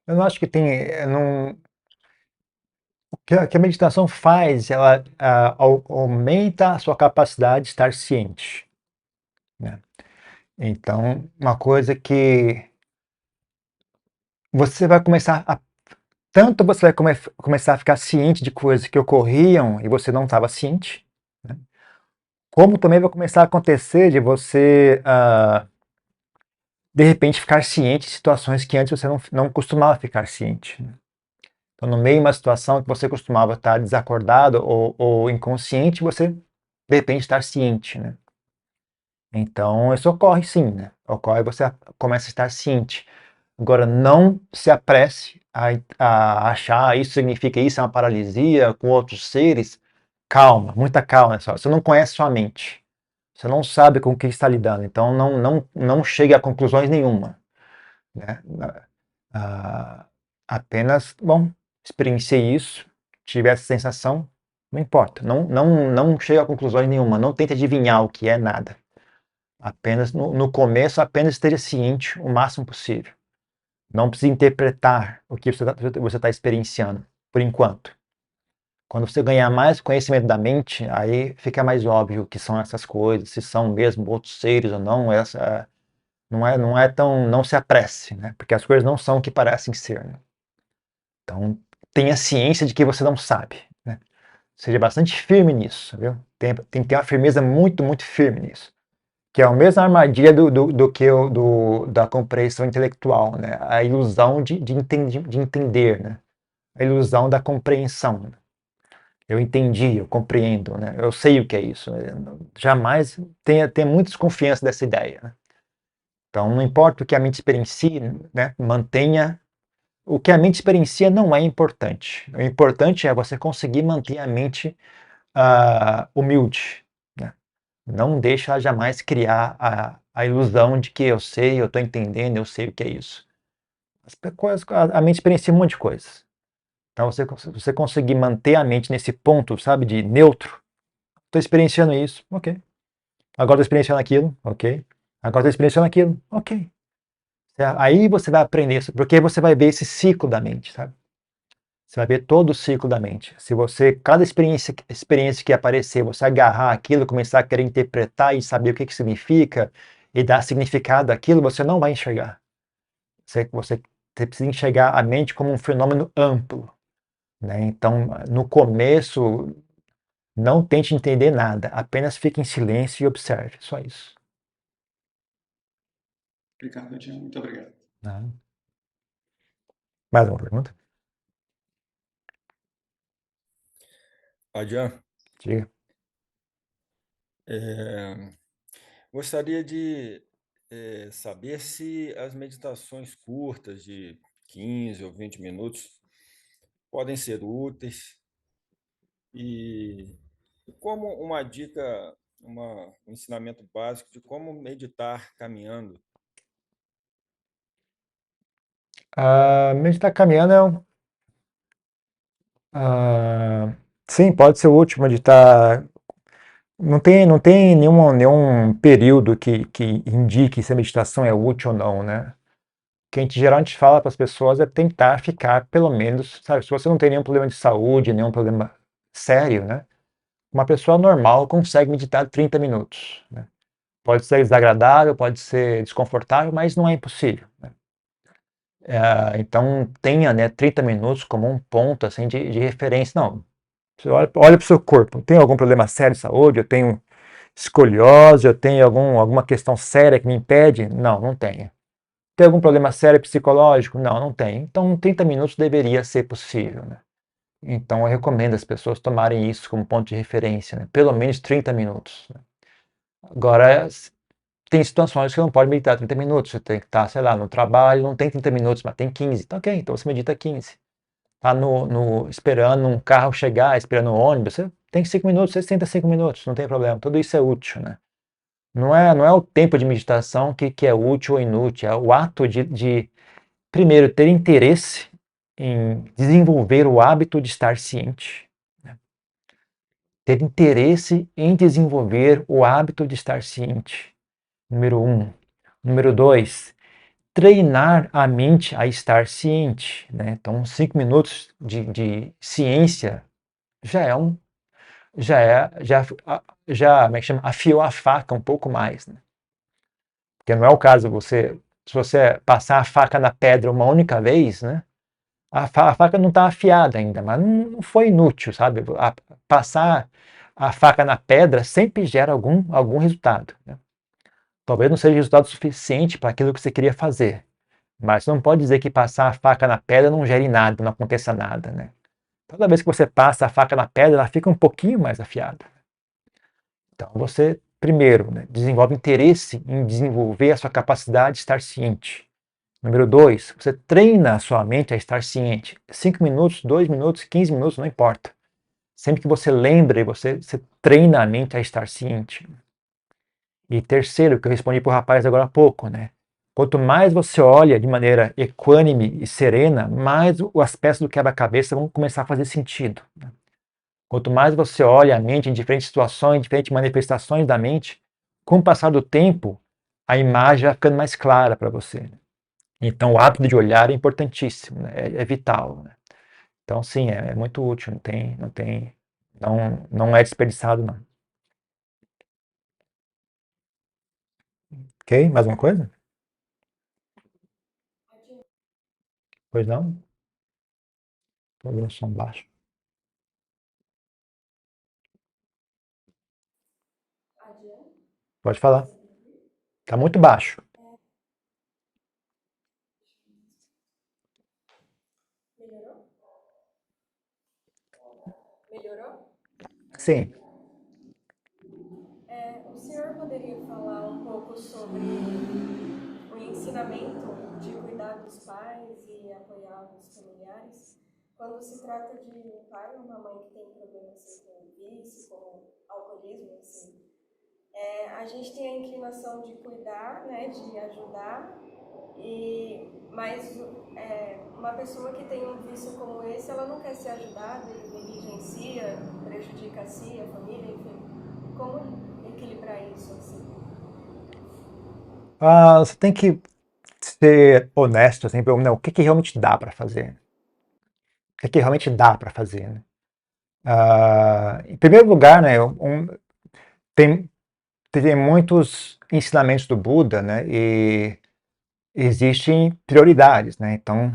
Eu não acho que tem. Não, o que a meditação faz, ela aumenta a sua capacidade de estar ciente, né? Então, uma coisa que você vai começar a. Tanto você vai começar a ficar ciente de coisas que ocorriam e você não estava ciente, né? Como também vai começar a acontecer de você, de repente, ficar ciente de situações que antes você não costumava ficar ciente, né? Então, no meio de uma situação que você costumava estar desacordado ou inconsciente, você, de repente, estar ciente, né? Então, isso ocorre sim, né? Ocorre, você começa a estar ciente. Agora, não se apresse a achar isso significa isso, é uma paralisia com outros seres. Calma, muita calma. Só. Você não conhece sua mente. Você não sabe com o que está lidando. Então, não chegue a conclusões nenhuma, né? Ah, apenas, bom, experienciei isso, tive essa sensação, não importa. Não chegue a conclusões nenhuma. Não tente adivinhar o que é nada. Apenas, no começo, apenas esteja ciente o máximo possível. Não precisa interpretar o que você tá experienciando, por enquanto. Quando você ganhar mais conhecimento da mente, aí fica mais óbvio o que são essas coisas, se são mesmo outros seres ou não. Não é tão, não se apresse, né? Porque as coisas não são o que parecem ser, né? Então, tenha ciência de que você não sabe, né? Seja bastante firme nisso, viu? Tem que ter uma firmeza muito, muito firme nisso. Que é a mesma armadilha do que da compreensão intelectual, né? A ilusão de entender, né? A ilusão da compreensão. Né? Eu entendi, eu compreendo, né? Eu sei o que é isso. Né? Jamais tenha muita desconfiança dessa ideia. Né? Então, não importa o que a mente experiencie, né? Mantenha. O que a mente experiencia não é importante. O importante é você conseguir manter a mente humilde. Né? Não deixe ela jamais criar a ilusão de que eu sei, eu estou entendendo, eu sei o que é isso. A mente experiencia um monte de coisas. Então, você conseguir manter a mente nesse ponto, sabe, de neutro. Estou experienciando isso, ok. Agora estou experienciando aquilo, ok. Agora estou experienciando aquilo, ok. Aí você vai aprender isso, porque você vai ver esse ciclo da mente, sabe? Você vai ver todo o ciclo da mente. Se você, cada experiência que aparecer, você agarrar aquilo, começar a querer interpretar e saber o que significa e dar significado àquilo, você não vai enxergar. Você precisa enxergar a mente como um fenômeno amplo, né? Então, no começo, não tente entender nada, apenas fique em silêncio e observe, só isso. Ricardo, muito obrigado. Né? Mais uma pergunta? Adrian, Diga. gostaria de saber se as meditações curtas de 15 ou 20 minutos podem ser úteis e como uma dica, um ensinamento básico de como meditar caminhando. Meditar caminhando sim, pode ser útil meditar. Não tem nenhum período que indique se a meditação é útil ou não, né? O que a gente geralmente fala para as pessoas é tentar ficar, pelo menos, sabe, se você não tem nenhum problema de saúde, nenhum problema sério, né? Uma pessoa normal consegue meditar 30 minutos, né? Pode ser desagradável, pode ser desconfortável, mas não é impossível, né? Então tenha, né, 30 minutos como um ponto assim de referência. Não, você olha para o seu corpo. Tem algum problema sério de saúde? Eu tenho escoliose? Eu tenho alguma questão séria que me impede? Não, não tenho. Tem algum problema sério psicológico? Não, não tem. Então 30 minutos deveria ser possível, né? Então eu recomendo as pessoas tomarem isso como ponto de referência, né? Pelo menos 30 minutos. Né? Agora, tem situações que não pode meditar 30 minutos. Você tem que estar, sei lá, no trabalho, não tem 30 minutos, mas tem 15. Então, ok, então você medita 15. Tá esperando um carro chegar, esperando um ônibus, você tem 5 minutos, você senta 5 minutos, não tem problema. Tudo isso é útil, né? Não é o tempo de meditação que é útil ou inútil, é o ato de primeiro, ter interesse em desenvolver o hábito de estar ciente. Né? ter interesse em desenvolver o hábito de estar ciente. Número 1. Número 2, treinar a mente a estar ciente, né? Então, 5 minutos de ciência já é um, como é que chama? Afiou a faca um pouco mais, né? Porque não é o caso se você passar a faca na pedra uma única vez, né? A faca não está afiada ainda, mas não foi inútil, sabe? Passar a faca na pedra sempre gera algum resultado, né? Talvez não seja resultado suficiente para aquilo que você queria fazer, mas não pode dizer que passar a faca na pedra não gere nada, não aconteça nada, né? Toda vez que você passa a faca na pedra, ela fica um pouquinho mais afiada. Então você, primeiro, né, desenvolve interesse em desenvolver a sua capacidade de estar ciente. Número 2, você treina a sua mente a estar ciente. 5 minutos, 2 minutos, 15 minutos, não importa. Sempre que você lembra, você treina a mente a estar ciente. E terceiro, que eu respondi para o rapaz agora há pouco, né? Quanto mais você olha de maneira equânime e serena, mais as peças do quebra-cabeça vão começar a fazer sentido, né? Quanto mais você olha a mente em diferentes situações, diferentes manifestações da mente, com o passar do tempo, a imagem vai ficando mais clara para você, né? Então, o hábito de olhar é importantíssimo, né? É vital, né? Então, sim, é muito útil, não é desperdiçado, não. Ok? Mais uma coisa? Pois não? Estou ouvindo som baixo. Pode falar. Está muito baixo. Melhorou? Sim. O senhor poderia falar um pouco sobre o ensinamento de cuidar dos pais e apoiar os familiares quando se trata de um pai ou uma mãe que tem problemas assim, com vício, com alcoolismo, assim. A gente tem a inclinação de cuidar, né, de ajudar, mas uma pessoa que tem um vício como esse, ela não quer ser ajudada, ele negligencia, prejudica a si, a família, enfim. Como equilibrar isso, assim? Você tem que ser honesto, assim, não, o que realmente dá para fazer? O que realmente dá para fazer, né? Em primeiro lugar, né, tem muitos ensinamentos do Buda, né, e existem prioridades, né? Então,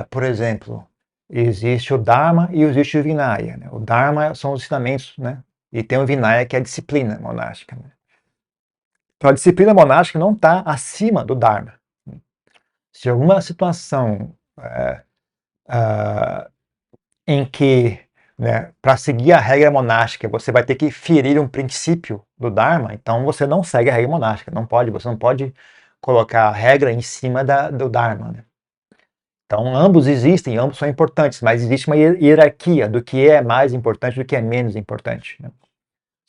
por exemplo, existe o Dharma e existe o Vinaya, né? O Dharma são os ensinamentos, né? E tem o Vinaya, que é a disciplina monástica, né? Então, a disciplina monástica não está acima do Dharma. Se alguma situação em que, né, para seguir a regra monástica, você vai ter que ferir um princípio do Dharma, então você não segue a regra monástica. Você não pode colocar a regra em cima do Dharma, né? Então, ambos existem, ambos são importantes, mas existe uma hierarquia do que é mais importante do que é menos importante, né?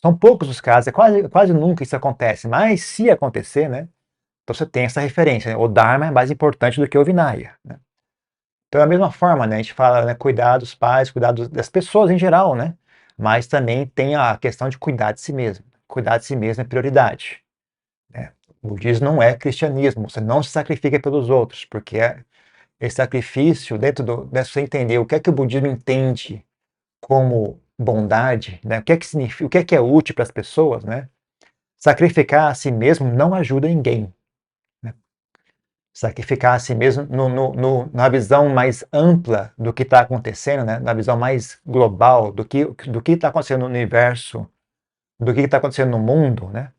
São poucos os casos, quase nunca isso acontece, mas se acontecer, né, então você tem essa referência, né? O Dharma é mais importante do que o Vinaya, né? Então, da mesma forma, né, a gente fala, né, cuidar dos pais, cuidar das pessoas em geral, né? Mas também tem a questão de cuidar de si mesmo. Cuidar de si mesmo é prioridade, né? O budismo não é cristianismo, você não se sacrifica pelos outros, porque esse sacrifício, se você entender o que é que o budismo entende como bondade, né? O que é que significa, o que é útil para as pessoas, né? Sacrificar a si mesmo não ajuda ninguém, né? Sacrificar a si mesmo na visão mais ampla do que está acontecendo, né? Na visão mais global do que está acontecendo no universo, do que está acontecendo no mundo, né?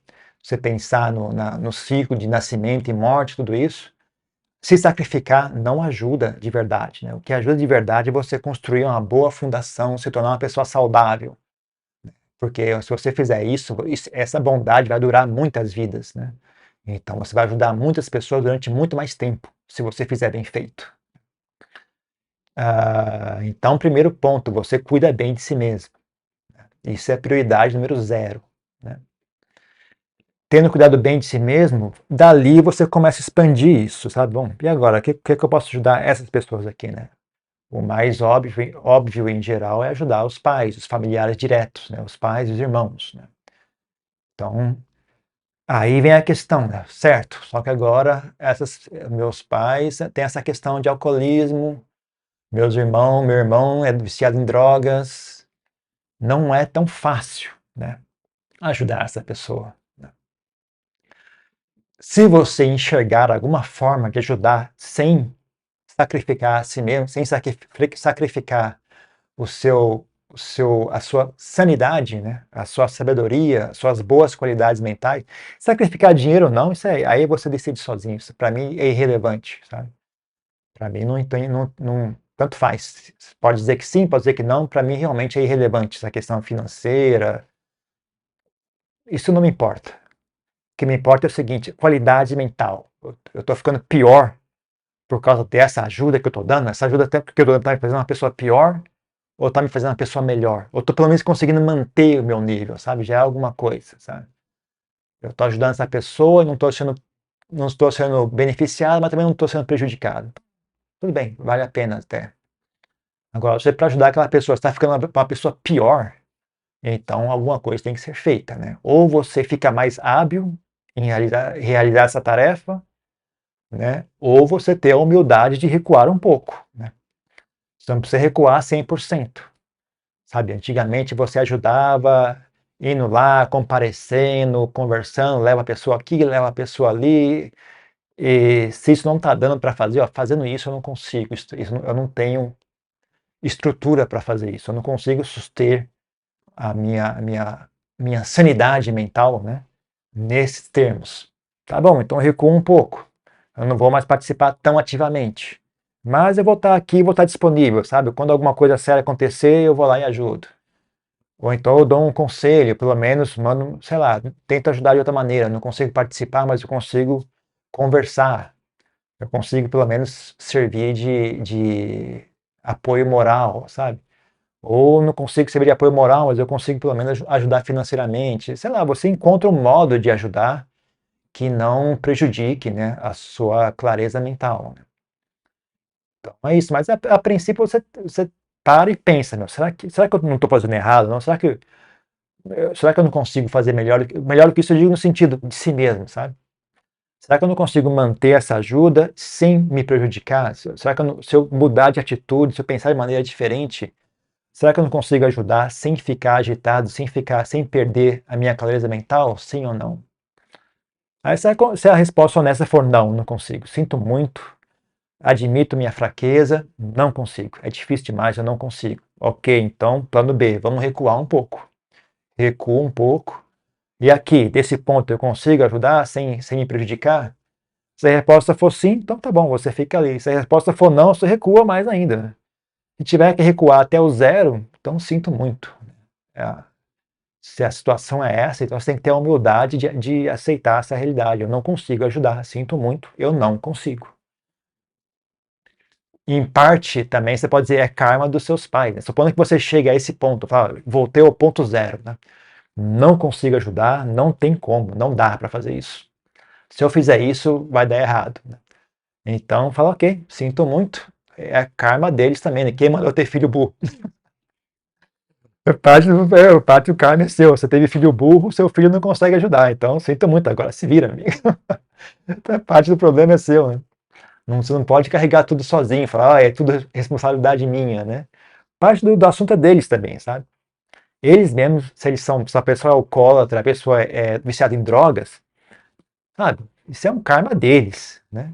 Você pensar no ciclo de nascimento e morte, tudo isso, se sacrificar não ajuda de verdade, né? O que ajuda de verdade é você construir uma boa fundação, se tornar uma pessoa saudável. Porque se você fizer isso, essa bondade vai durar muitas vidas, né? Então você vai ajudar muitas pessoas durante muito mais tempo, se você fizer bem feito. Então, primeiro ponto, você cuida bem de si mesmo. Isso é prioridade número 0, né? Tendo cuidado bem de si mesmo, dali você começa a expandir isso, sabe? Bom, e agora? O que eu posso ajudar essas pessoas aqui, né? O mais óbvio em geral é ajudar os pais, os familiares diretos, né? Os pais e os irmãos, né? Então, aí vem a questão, né? Certo? Só que agora meus pais têm essa questão de alcoolismo, meu irmão é viciado em drogas, não é tão fácil, né? Ajudar essa pessoa, né? Se você enxergar alguma forma de ajudar sem sacrificar a si mesmo, sem sacrificar a sua sanidade, né? A sua sabedoria, as suas boas qualidades mentais, sacrificar dinheiro ou não, isso aí você decide sozinho. Isso para mim é irrelevante, sabe? Para mim tanto faz. Pode dizer que sim, pode dizer que não. Para mim realmente é irrelevante essa questão financeira. Isso não me importa. O que me importa é o seguinte: qualidade mental. Eu estou ficando pior por causa dessa ajuda que eu estou dando. Essa ajuda que eu estou dando está me fazendo uma pessoa pior ou está me fazendo uma pessoa melhor? Ou estou pelo menos conseguindo manter o meu nível, sabe? Já é alguma coisa, sabe? Eu estou ajudando essa pessoa e não estou sendo beneficiado, mas também não estou sendo prejudicado. Tudo bem, vale a pena até. Agora, se é para ajudar aquela pessoa, está ficando uma pessoa pior, então alguma coisa tem que ser feita, né? Ou você fica mais hábil em realizar essa tarefa, né? Ou você ter a humildade de recuar um pouco, né? Você não precisa recuar 100%. Sabe, antigamente você ajudava indo lá, comparecendo, conversando, leva a pessoa aqui, leva a pessoa ali. E se isso não está dando para fazer, ó, fazendo isso eu não consigo, eu não tenho estrutura para fazer isso, eu não consigo suster a minha sanidade mental, né, nesses termos. Tá bom, então eu recuo um pouco, eu não vou mais participar tão ativamente, mas eu vou estar aqui, vou estar disponível, sabe? Quando alguma coisa séria acontecer, eu vou lá e ajudo. Ou então eu dou um conselho, pelo menos, mando, sei lá, tento ajudar de outra maneira. Não consigo participar, mas eu consigo conversar. Eu consigo, pelo menos, servir de apoio moral, sabe? Ou não consigo servir de apoio moral, mas eu consigo, pelo menos, ajudar financeiramente. Sei lá, você encontra um modo de ajudar que não prejudique, né, a sua clareza mental, né? Então é isso, mas a princípio você para e pensa, meu, será que eu não estou fazendo errado? Não? Será que eu não consigo fazer melhor do que isso? Eu digo no sentido de si mesmo, sabe? Será que eu não consigo manter essa ajuda sem me prejudicar? Será que se eu mudar de atitude, se eu pensar de maneira diferente, será que eu não consigo ajudar sem ficar agitado, sem perder a minha clareza mental? Sim ou não? Aí se a resposta honesta for não, não consigo. Sinto muito, admito minha fraqueza, não consigo. É difícil demais, eu não consigo. Ok, então, plano B, vamos recuar um pouco. Recuo um pouco. E aqui, desse ponto, eu consigo ajudar sem me prejudicar? Se a resposta for sim, então tá bom, você fica ali. Se a resposta for não, você recua mais ainda. Se tiver que recuar até o zero, então sinto muito. Se a situação é essa, então você tem que ter a humildade de aceitar essa realidade. Eu não consigo ajudar, sinto muito, eu não consigo. Em parte, também você pode dizer, é karma dos seus pais, né? Supondo que você chegue a esse ponto, fala, voltei ao ponto zero, né? Não consigo ajudar, não tem como, não dá para fazer isso. Se eu fizer isso, vai dar errado, né? Então, fala, ok, sinto muito, é a karma deles também, né? Quem mandou ter filho burro? Parte do karma é seu, você teve filho burro, seu filho não consegue ajudar, então sinto muito, agora se vira, amigo. Parte do problema é seu, né? Você não pode carregar tudo sozinho, falar, é tudo responsabilidade minha, né? Parte do assunto é deles também, sabe? Eles mesmos, se a pessoa é alcoólatra, a pessoa é viciada em drogas, sabe? Isso é um karma deles, né?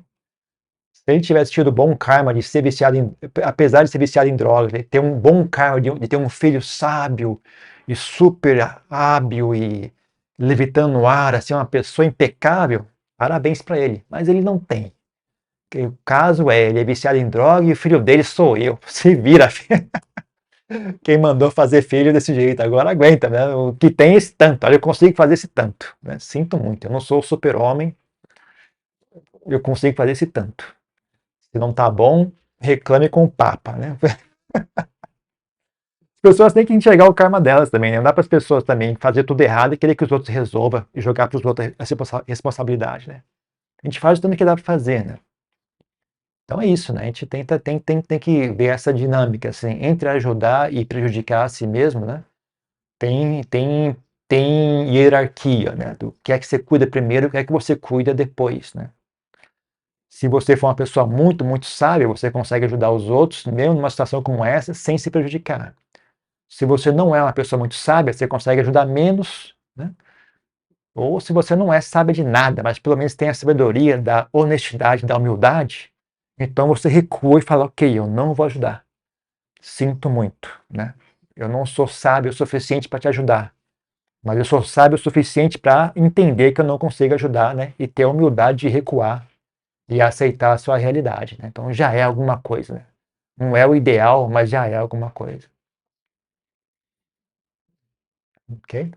Se ele tivesse tido bom karma de ser viciado apesar de ser viciado em drogas, de ter um bom karma de ter um filho sábio e super hábil e levitando no ar, assim, uma pessoa impecável, parabéns para ele. Mas ele não tem. O caso é, ele é viciado em droga e o filho dele sou eu. Se vira, filho. Quem mandou fazer filho desse jeito? Agora aguenta, né? O que tem é esse tanto. Olha, eu consigo fazer esse tanto, né? Sinto muito, eu não sou o super-homem, eu consigo fazer esse tanto. Se não tá bom, reclame com o Papa, né? As pessoas têm que enxergar o karma delas também, né? Não dá para as pessoas também fazer tudo errado e querer que os outros resolvam e jogar para os outros a responsabilidade, né? A gente faz tudo o que dá para fazer, né? Então é isso, né? A gente tem que ver essa dinâmica, assim, entre ajudar e prejudicar a si mesmo, né? Tem hierarquia, né? Do que é que você cuida primeiro, o que é que você cuida depois, né? Se você for uma pessoa muito, muito sábia, você consegue ajudar os outros, mesmo numa situação como essa, sem se prejudicar. Se você não é uma pessoa muito sábia, você consegue ajudar menos, né? Ou se você não é sábia de nada, mas pelo menos tem a sabedoria da honestidade, da humildade, então você recua e fala, ok, eu não vou ajudar. Sinto muito, né? Eu não sou sábio o suficiente para te ajudar, mas eu sou sábio o suficiente para entender que eu não consigo ajudar, né? E ter a humildade de recuar e aceitar a sua realidade, né? Então já é alguma coisa, né? Não é o ideal, mas já é alguma coisa. Ok?